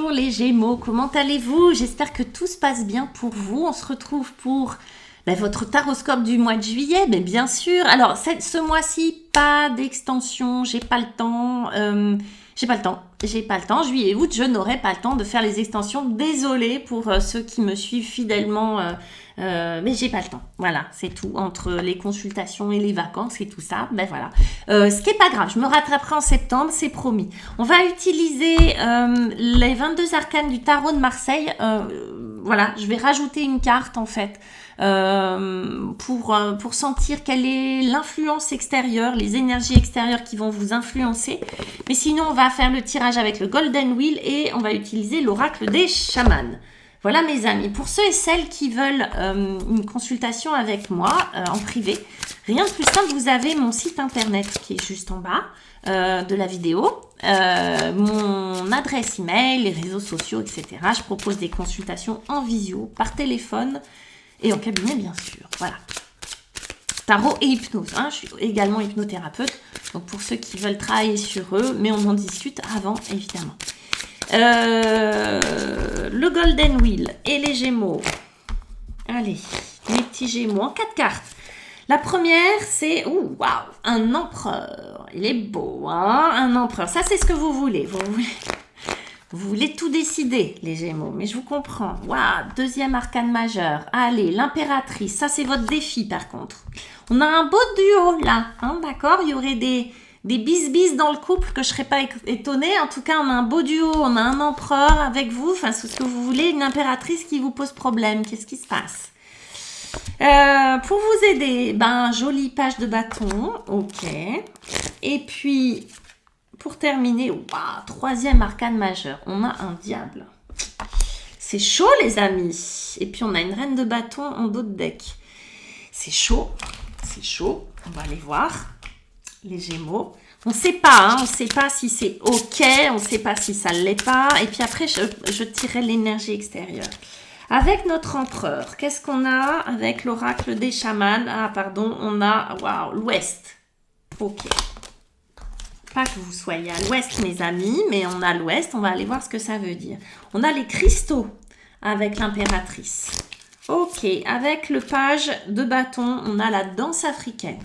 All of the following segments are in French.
Bonjour les Gémeaux, comment allez-vous? J'espère que tout se passe bien pour vous. On se retrouve pour votre taroscope du mois de juillet, mais bien sûr. Alors, ce mois-ci, pas d'extension, j'ai pas le temps. J'ai pas le temps. Juillet et août, je n'aurai pas le temps de faire les extensions. Désolée pour ceux qui me suivent fidèlement, mais j'ai pas le temps. Voilà, c'est tout. Entre les consultations et les vacances et tout ça, ben voilà. Ce qui est pas grave, je me rattraperai en septembre, c'est promis. On va utiliser les 22 arcanes du tarot de Marseille. Voilà, je vais rajouter une carte en fait. Pour sentir quelle est l'influence extérieure, les énergies extérieures qui vont vous influencer. Mais sinon, on va faire le tirage avec le Golden Wheel et on va utiliser l'oracle des chamans. Voilà mes amis, pour ceux et celles qui veulent une consultation avec moi en privé, rien de plus simple, vous avez mon site internet qui est juste en bas de la vidéo, mon adresse email, les réseaux sociaux, etc. Je propose des consultations en visio, par téléphone, et en cabinet, bien sûr. Voilà. Tarot et hypnose. Hein. Je suis également hypnothérapeute. Donc, pour ceux qui veulent travailler sur eux, mais on en discute avant, évidemment. Le Golden Wheel et les Gémeaux. Allez, les petits Gémeaux en 4 cartes. La première, c'est... Ouh, waouh, un empereur. Il est beau, hein, un empereur. Ça, c'est ce que vous voulez. Vous voulez tout décider, les Gémeaux, mais je vous comprends. Waouh, deuxième arcane majeur. Allez, l'impératrice, ça c'est votre défi par contre. On a un beau duo là, hein, d'accord? Il y aurait des bis-bis dans le couple que je ne serais pas étonnée. En tout cas, on a un beau duo, on a un empereur avec vous. Enfin, c'est ce que vous voulez, une impératrice qui vous pose problème. Qu'est-ce qui se passe? Pour vous aider, jolie page de bâton, ok. Et puis... Pour terminer, troisième arcane majeur, on a un diable. C'est chaud les amis. Et puis on a une reine de bâton en dos de deck. C'est chaud, on va aller voir. Les Gémeaux. On ne sait pas, on ne sait pas si c'est ok, on ne sait pas si ça ne l'est pas. Et puis après, je tirerai l'énergie extérieure. Avec notre empereur, qu'est-ce qu'on a avec l'oracle des chamans? Ah pardon, on a l'ouest. Ok. Pas que vous soyez à l'ouest, mes amis, mais on a l'ouest. On va aller voir ce que ça veut dire. On a les cristaux avec l'impératrice. Ok, avec le page de bâton, on a la danse africaine.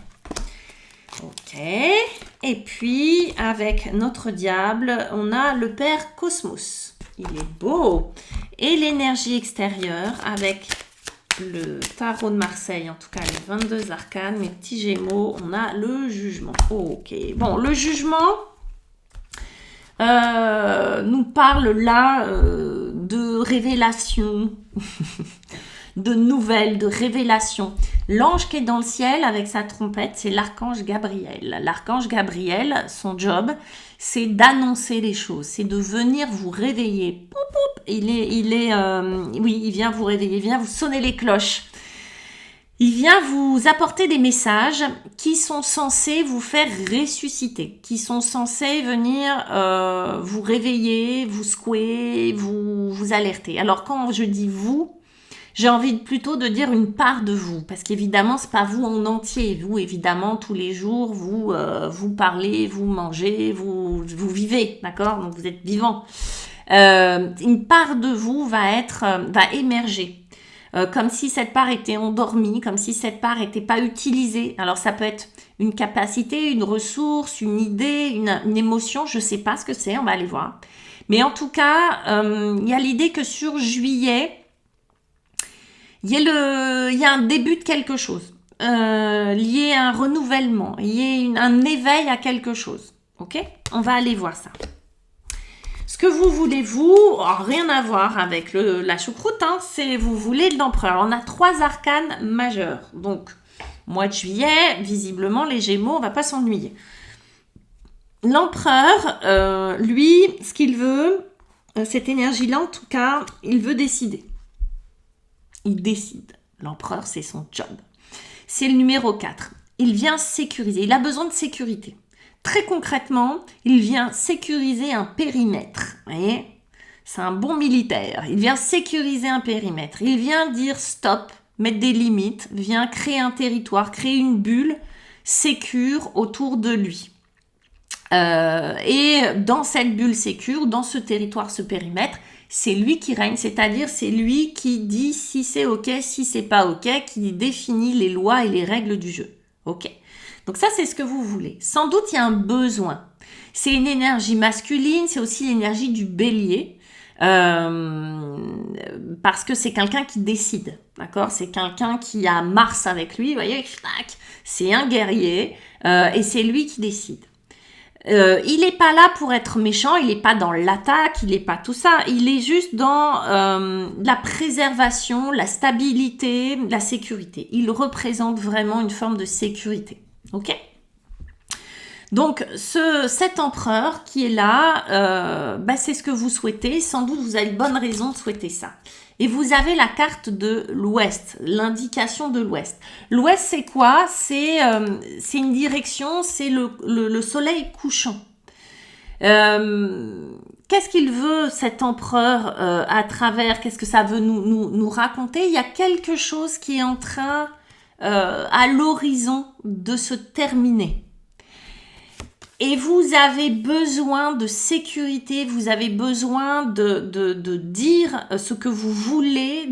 Ok, et puis avec notre diable, on a le père Cosmos. Il est beau. Et l'énergie extérieure avec le tarot de Marseille, en tout cas les 22 arcanes, mes petits Gémeaux, on a le jugement. Ok, bon, le jugement nous parle là de révélation, de nouvelles, de révélations. L'ange qui est dans le ciel avec sa trompette, c'est l'archange Gabriel. L'archange Gabriel, son job, c'est d'annoncer les choses, c'est de venir vous réveiller. Poup, poup. Il vient vous réveiller, il vient vous sonner les cloches. Il vient vous apporter des messages qui sont censés vous faire ressusciter, qui sont censés venir vous réveiller, vous secouer, vous alerter. Alors quand je dis vous, j'ai envie plutôt de dire une part de vous, parce qu'évidemment, c'est pas vous en entier. Vous, évidemment, tous les jours, vous parlez, vous mangez, vous vivez, d'accord? Donc, vous êtes vivant. Une part de vous va émerger. Comme si cette part était endormie, comme si cette part n'était pas utilisée. Alors, ça peut être une capacité, une ressource, une idée, une émotion, je sais pas ce que c'est, on va aller voir. Mais en tout cas, il y a l'idée que sur juillet, il y a un début de quelque chose, lié à un renouvellement, lié à un éveil à quelque chose. Ok? On va aller voir ça. Ce que vous voulez, rien à voir avec la choucroute, hein, c'est vous voulez l'empereur. On a 3 arcanes majeurs. Donc, mois de juillet, visiblement, les Gémeaux, on va pas s'ennuyer. L'empereur, lui, ce qu'il veut, cette énergie-là, en tout cas, il veut décider. Il décide. L'empereur, c'est son job. C'est le numéro 4. Il vient sécuriser. Il a besoin de sécurité. Très concrètement, il vient sécuriser un périmètre. Vous voyez ? C'est un bon militaire. Il vient sécuriser un périmètre. Il vient dire stop, mettre des limites, vient créer un territoire, créer une bulle sécure autour de lui. Et dans cette bulle sécure, dans ce territoire, ce périmètre, c'est lui qui règne, c'est-à-dire c'est lui qui dit si c'est ok, si c'est pas ok, qui définit les lois et les règles du jeu. Ok. Donc ça, c'est ce que vous voulez. Sans doute, il y a un besoin. C'est une énergie masculine, c'est aussi l'énergie du bélier, parce que c'est quelqu'un qui décide, d'accord? C'est quelqu'un qui a Mars avec lui, vous voyez, c'est un guerrier, et c'est lui qui décide. Il n'est pas là pour être méchant, il n'est pas dans l'attaque, il n'est pas tout ça, il est juste dans la préservation, la stabilité, la sécurité. Il représente vraiment une forme de sécurité, ok? Donc cet empereur qui est là, c'est ce que vous souhaitez, sans doute vous avez une bonne raison de souhaiter ça. Et vous avez la carte de l'Ouest, l'indication de l'Ouest. L'Ouest, c'est quoi? C'est une direction, c'est le soleil couchant. Qu'est-ce qu'il veut, cet empereur, à travers? Qu'est-ce que ça veut nous raconter? Il y a quelque chose qui est en train, à l'horizon, de se terminer. Et vous avez besoin de sécurité, vous avez besoin de dire ce que vous voulez,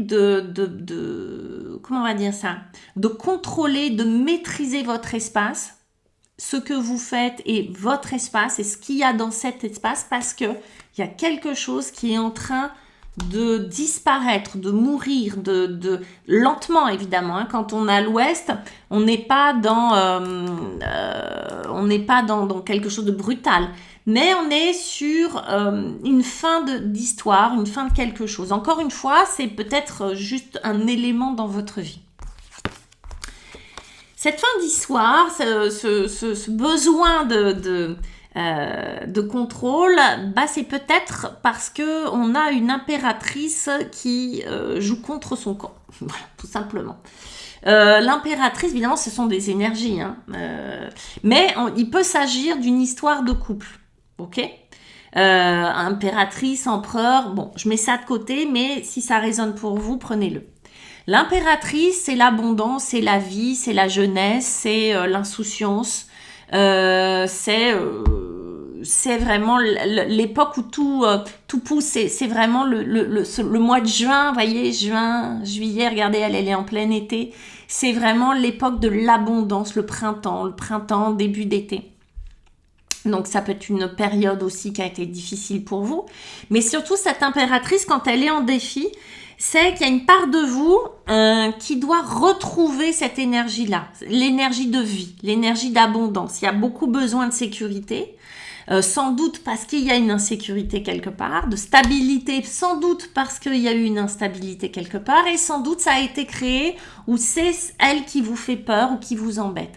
comment on va dire ça, de contrôler, de maîtriser votre espace, ce que vous faites et votre espace et ce qu'il y a dans cet espace, parce que il y a quelque chose qui est en train de disparaître, de mourir, lentement évidemment. Hein. Quand on est à l'ouest, on n'est pas dans quelque chose de brutal, mais on est sur une fin d'histoire, une fin de quelque chose. Encore une fois, c'est peut-être juste un élément dans votre vie. Cette fin d'histoire, ce besoin de contrôle, c'est peut-être parce que on a une impératrice qui joue contre son camp, voilà, tout simplement. L'impératrice, évidemment, ce sont des énergies, hein, mais il peut s'agir d'une histoire de couple, ok? Impératrice, empereur, bon, je mets ça de côté, mais si ça résonne pour vous, prenez-le. L'impératrice, c'est l'abondance, c'est la vie, c'est la jeunesse, c'est l'insouciance, c'est vraiment l'époque où tout pousse, c'est vraiment le mois de juin, vous voyez, juin, juillet, regardez, elle est en plein été, c'est vraiment l'époque de l'abondance, le printemps, début d'été. Donc ça peut être une période aussi qui a été difficile pour vous, mais surtout cette impératrice, quand elle est en défi, c'est qu'il y a une part de vous qui doit retrouver cette énergie-là, l'énergie de vie, l'énergie d'abondance. Il y a beaucoup besoin de sécurité, sans doute parce qu'il y a une insécurité quelque part, de stabilité, sans doute parce qu'il y a eu une instabilité quelque part, et sans doute ça a été créé ou c'est elle qui vous fait peur ou qui vous embête.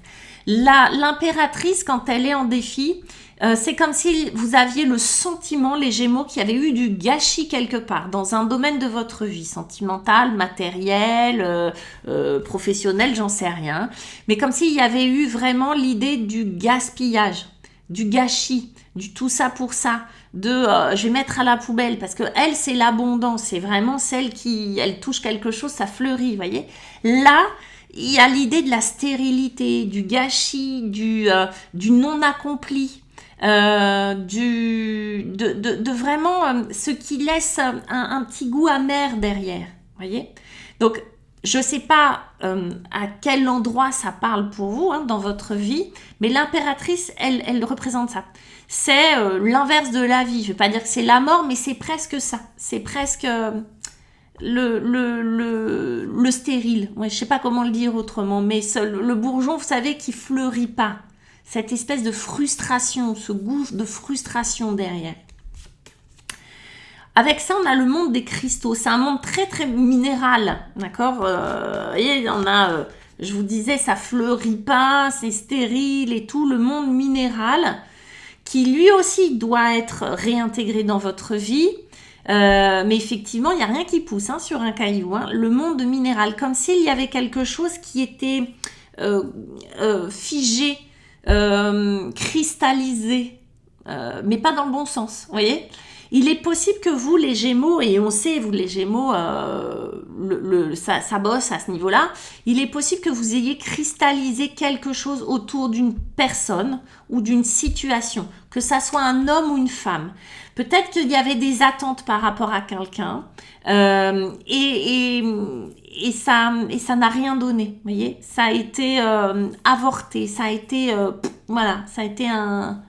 L'impératrice, quand elle est en défi, c'est comme si vous aviez le sentiment, les Gémeaux, qu'il y avait eu du gâchis quelque part dans un domaine de votre vie, sentimental, matériel, professionnel, j'en sais rien. Mais comme s'il y avait eu vraiment l'idée du gaspillage, du gâchis, du tout ça pour ça, je vais mettre à la poubelle, parce que elle, c'est l'abondance, c'est vraiment celle qui, elle touche quelque chose, ça fleurit, vous voyez. Là, il y a l'idée de la stérilité, du gâchis, du non accompli. De vraiment ce qui laisse un petit goût amer derrière, voyez. Donc je sais pas à quel endroit ça parle pour vous, hein, dans votre vie, mais l'impératrice, elle représente ça. C'est l'inverse de la vie. Je vais pas dire que c'est la mort, mais c'est presque ça. C'est presque le stérile. Ouais, je sais pas comment le dire autrement, mais le bourgeon, vous savez, qui fleurit pas. Cette espèce de frustration, ce goût de frustration derrière. Avec ça, on a le monde des cristaux. C'est un monde très, très minéral, d'accord, et on a, je vous disais, ça fleurit pas, c'est stérile et tout, le monde minéral, qui lui aussi doit être réintégré dans votre vie. Mais effectivement, il n'y a rien qui pousse, hein, sur un caillou. Hein. Le monde minéral, comme s'il y avait quelque chose qui était figé, cristallisé, mais pas dans le bon sens, vous voyez. Il est possible que vous, les Gémeaux, et on sait, vous les Gémeaux, ça bosse à ce niveau-là, il est possible que vous ayez cristallisé quelque chose autour d'une personne ou d'une situation, que ça soit un homme ou une femme. Peut-être qu'il y avait des attentes par rapport à quelqu'un et ça n'a rien donné, vous voyez. Ça a été avorté, ça a été, ça a été un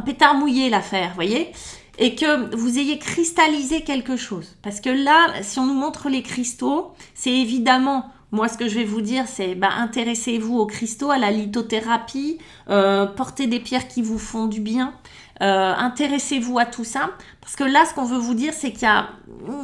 pétard mouillé l'affaire, vous voyez. Et que vous ayez cristallisé quelque chose. Parce que là, si on nous montre les cristaux, c'est évidemment, moi ce que je vais vous dire, c'est intéressez-vous aux cristaux, à la lithothérapie, portez des pierres qui vous font du bien, intéressez-vous à tout ça. Parce que là, ce qu'on veut vous dire, c'est qu'il y a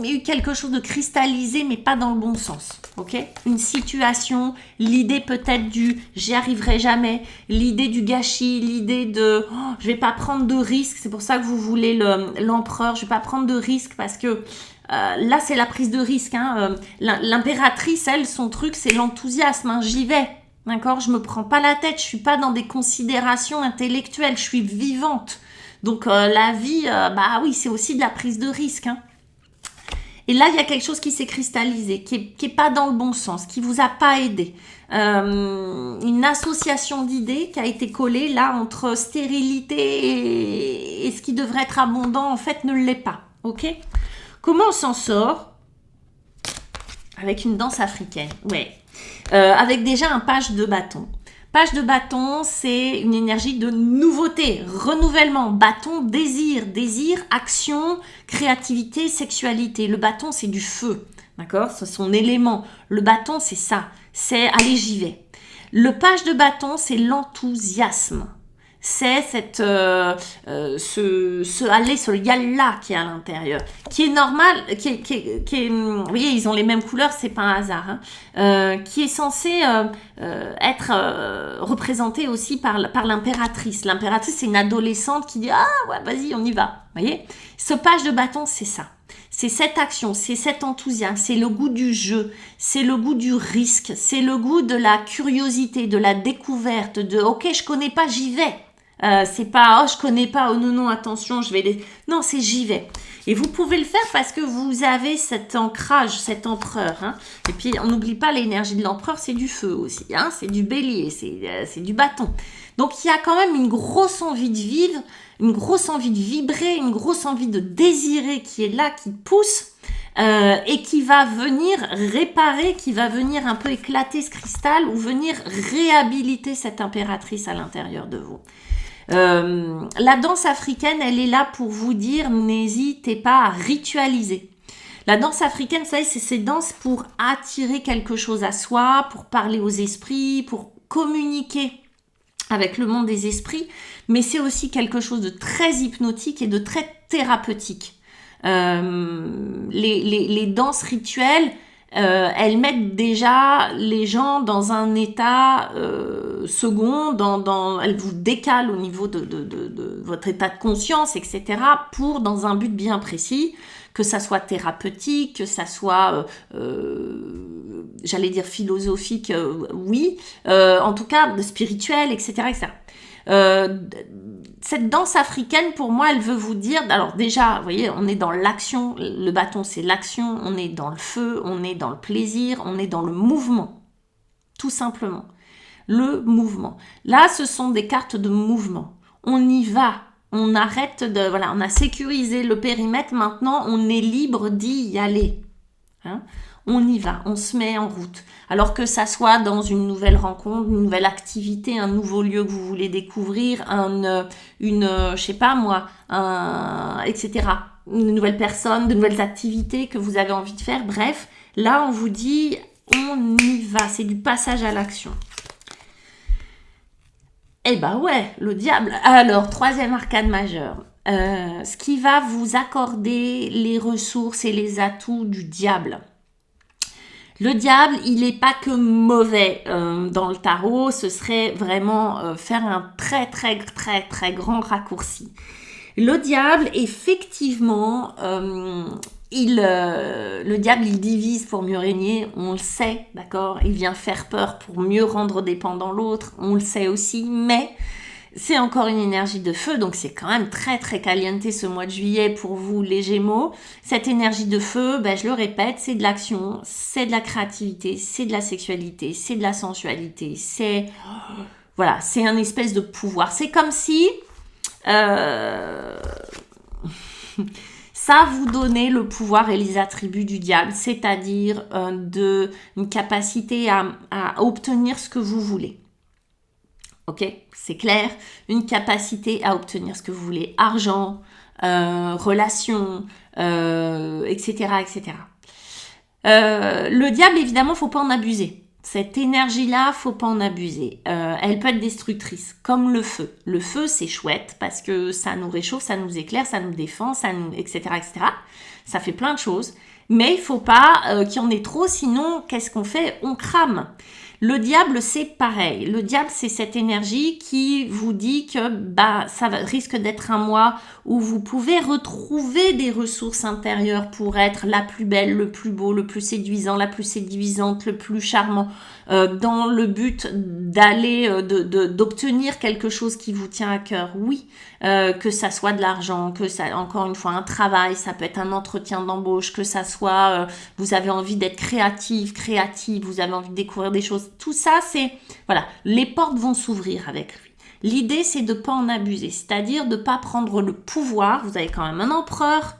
eu quelque chose de cristallisé, mais pas dans le bon sens. Ok ? Une situation, l'idée peut-être du « j'y arriverai jamais », l'idée du gâchis, l'idée de « je vais pas prendre de risques », c'est pour ça que vous voulez l'empereur, je vais pas prendre de risques parce que là, c'est la prise de risque. L'impératrice, elle, son truc, c'est l'enthousiasme, j'y vais. D'accord ? Je me prends pas la tête, je suis pas dans des considérations intellectuelles, je suis vivante. Donc la vie, oui, c'est aussi de la prise de risque. Et là, il y a quelque chose qui s'est cristallisé, qui est pas dans le bon sens, qui vous a pas aidé. Une association d'idées qui a été collée là entre stérilité et ce qui devrait être abondant, en fait, ne l'est pas. Ok ? Comment on s'en sort ? Avec une danse africaine, ouais. Avec déjà un page de bâton. Page de bâton, c'est une énergie de nouveauté, renouvellement, bâton, désir, action, créativité, sexualité. Le bâton, c'est du feu, d'accord ? C'est son élément. Le bâton, c'est ça, c'est allez, j'y vais. Le page de bâton, c'est l'enthousiasme. C'est ce yalla qui est à l'intérieur, qui est normal, qui est, vous voyez, ils ont les mêmes couleurs, c'est pas un hasard, qui est censé être représenté aussi par l'impératrice. L'impératrice, c'est une adolescente qui dit ah ouais, vas-y, on y va. Vous voyez, ce page de bâton, c'est ça. C'est cette action, c'est cet enthousiasme, c'est le goût du jeu, c'est le goût du risque, c'est le goût de la curiosité, de la découverte, de ok, je connais pas, j'y vais. C'est pas, oh, je connais pas, oh non, attention, je vais les... Non, c'est j'y vais. Et vous pouvez le faire parce que vous avez cet ancrage, cet empereur. Et puis, on n'oublie pas l'énergie de l'empereur, c'est du feu aussi. C'est du bélier, c'est du bâton. Donc, il y a quand même une grosse envie de vivre, une grosse envie de vibrer, une grosse envie de désirer qui est là, qui pousse et qui va venir réparer, qui va venir un peu éclater ce cristal ou venir réhabiliter cette impératrice à l'intérieur de vous. La danse africaine, elle est là pour vous dire n'hésitez pas à ritualiser. La danse africaine, vous savez, c'est ces danses pour attirer quelque chose à soi, pour parler aux esprits, pour communiquer avec le monde des esprits, mais c'est aussi quelque chose de très hypnotique et de très thérapeutique. Les danses rituelles, elles mettent déjà les gens dans un état second, elles vous décalent au niveau de votre état de conscience, etc., pour dans un but bien précis, que ça soit thérapeutique, que ça soit, j'allais dire philosophique, oui, en tout cas spirituel, etc., etc. Cette danse africaine, pour moi, elle veut vous dire, alors déjà, vous voyez, on est dans l'action, le bâton c'est l'action, on est dans le feu, on est dans le plaisir, on est dans le mouvement, tout simplement. Le mouvement. Là, ce sont des cartes de mouvement. On y va, on arrête de, voilà, on a sécurisé le périmètre, maintenant on est libre d'y aller. On y va, on se met en route. Alors que ça soit dans une nouvelle rencontre, une nouvelle activité, un nouveau lieu que vous voulez découvrir, je sais pas moi, etc. Une nouvelle personne, de nouvelles activités que vous avez envie de faire. Bref, là on vous dit, on y va, c'est du passage à l'action. Eh ben ouais, le diable. Alors, troisième arcane majeur. Ce qui va vous accorder les ressources et les atouts du diable. Le diable, il n'est pas que mauvais dans le tarot, ce serait vraiment faire un très très très très grand raccourci. Le diable, effectivement, le diable, il divise pour mieux régner, on le sait, d'accord ? Il vient faire peur pour mieux rendre dépendant l'autre, on le sait aussi, mais C'est encore une énergie de feu, donc c'est quand même très très caliente ce mois de juillet pour vous les Gémeaux. Cette énergie de feu, je le répète, c'est de l'action, c'est de la créativité, c'est de la sexualité, c'est de la sensualité, c'est un espèce de pouvoir. C'est comme si ça vous donnait le pouvoir et les attributs du diable, c'est-à-dire une capacité à obtenir ce que vous voulez. Ok, c'est clair, une capacité à obtenir ce que vous voulez, argent, relations, etc., etc. Le diable, évidemment, faut pas en abuser. Cette énergie-là, faut pas en abuser. Elle peut être destructrice, comme le feu. Le feu, c'est chouette parce que ça nous réchauffe, ça nous éclaire, ça nous défend, etc., etc. Ça fait plein de choses. Mais il faut pas qu'il y en ait trop, sinon, qu'est-ce qu'on fait? On crame. Le diable, c'est pareil. Le diable, c'est cette énergie qui vous dit que ça risque d'être un mois où vous pouvez retrouver des ressources intérieures pour être la plus belle, le plus beau, le plus séduisant, la plus séduisante, le plus charmant, dans le but d'aller, d'obtenir quelque chose qui vous tient à cœur. Oui, que ça soit de l'argent, que ça, encore une fois, un travail, ça peut être un entretien d'embauche, que ça soit, vous avez envie d'être créative, vous avez envie de découvrir des choses. Tout ça, les portes vont s'ouvrir avec lui. L'idée, c'est de ne pas en abuser, c'est-à-dire de ne pas prendre le pouvoir. Vous avez quand même un empereur,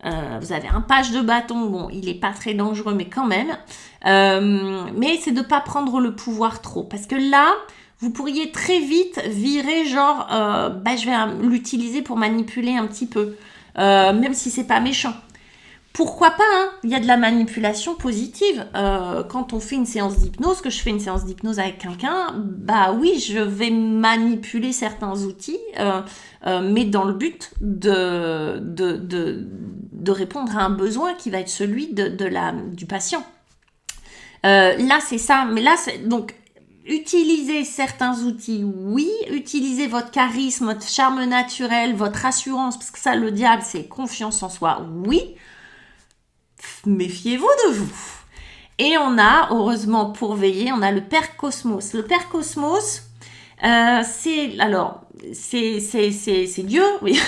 vous avez un page de bâton, bon, il n'est pas très dangereux, mais quand même. Mais c'est de ne pas prendre le pouvoir trop, parce que là, vous pourriez très vite virer genre, je vais l'utiliser pour manipuler un petit peu, même si c'est pas méchant. Pourquoi pas, hein? Il y a de la manipulation positive. Quand on fait une séance d'hypnose, que je fais une séance d'hypnose avec quelqu'un, oui, je vais manipuler certains outils, mais dans le but de répondre à un besoin qui va être celui du patient. Là, c'est ça. Mais là, donc, utilisez certains outils, oui. Utilisez votre charisme, votre charme naturel, votre assurance, parce que ça, le diable, c'est confiance en soi, oui. Méfiez-vous de vous. Et on a, heureusement pour veiller, on a le Père Cosmos. Le Père Cosmos, c'est Dieu, oui.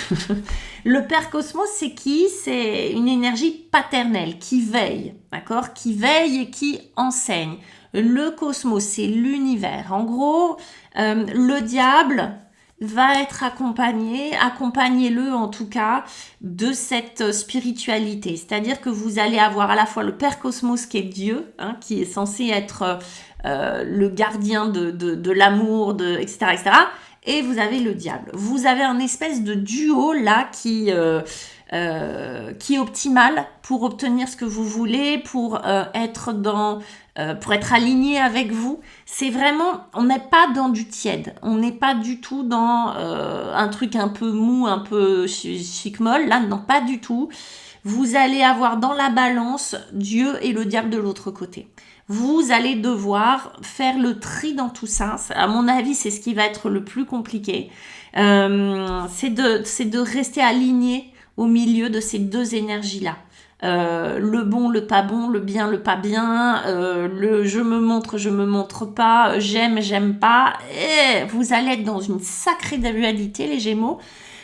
Le Père Cosmos, c'est qui? C'est une énergie paternelle qui veille, d'accord? Qui veille et qui enseigne. Le cosmos, c'est l'univers. En gros, le diable va être accompagnez-le en tout cas de cette spiritualité. C'est-à-dire que vous allez avoir à la fois le Père Cosmos qui est Dieu, hein, qui est censé être le gardien de l'amour, etc., etc. Et vous avez le diable. Vous avez un espèce de duo là qui est optimal pour obtenir ce que vous voulez, pour être aligné avec vous. C'est vraiment, on n'est pas dans du tiède, on n'est pas du tout dans un truc un peu mou, un peu chic-molle, là non, pas du tout. Vous allez avoir dans la balance Dieu et le diable de l'autre côté. Vous allez devoir faire le tri dans tout ça. À mon avis, c'est ce qui va être le plus compliqué. C'est de rester aligné au milieu de ces deux énergies-là. Le bon, le pas bon, le bien, le pas bien, le je me montre pas, j'aime pas. Et vous allez être dans une sacrée dualité, les Gémeaux,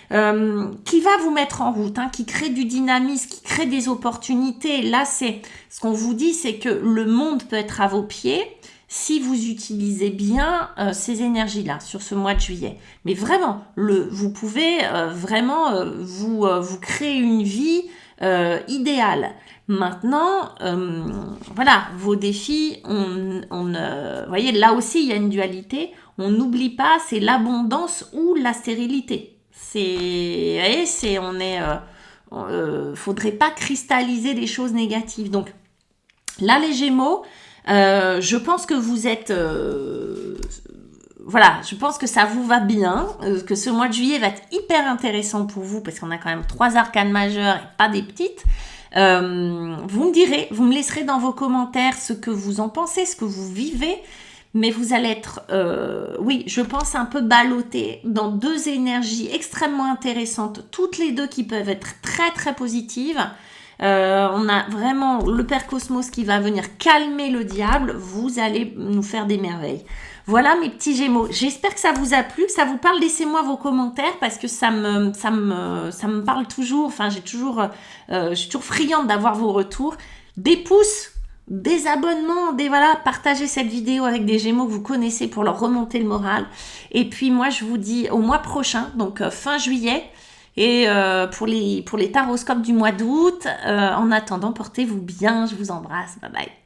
qui va vous mettre en route, hein, qui crée du dynamisme, qui crée des opportunités. Là, c'est ce qu'on vous dit, c'est que le monde peut être à vos pieds si vous utilisez bien ces énergies-là sur ce mois de juillet. Mais vraiment, vous pouvez vraiment vous créer une vie idéale. Maintenant, vos défis, voyez, là aussi, il y a une dualité. On n'oublie pas, c'est l'abondance ou la stérilité. Faudrait pas cristalliser les choses négatives. Donc, là, les Gémeaux, je pense que vous êtes... je pense que ça vous va bien, que ce mois de juillet va être hyper intéressant pour vous, parce qu'on a quand même 3 arcanes majeures et pas des petites. Vous me direz, vous me laisserez dans vos commentaires ce que vous en pensez, ce que vous vivez, mais vous allez être, je pense un peu ballotté dans deux énergies extrêmement intéressantes, toutes les deux qui peuvent être très très positives. On a vraiment le Père Cosmos qui va venir calmer le diable. Vous allez nous faire des merveilles. Voilà mes petits Gémeaux. J'espère que ça vous a plu, que ça vous parle. Laissez-moi vos commentaires parce que ça me parle toujours. Enfin, je suis toujours friande d'avoir vos retours. Des pouces, des abonnements, voilà, partagez cette vidéo avec des Gémeaux que vous connaissez pour leur remonter le moral. Et puis moi, je vous dis au mois prochain, donc fin juillet. Et pour les taroscopes du mois d'août, en attendant, portez-vous bien. Je vous embrasse. Bye bye.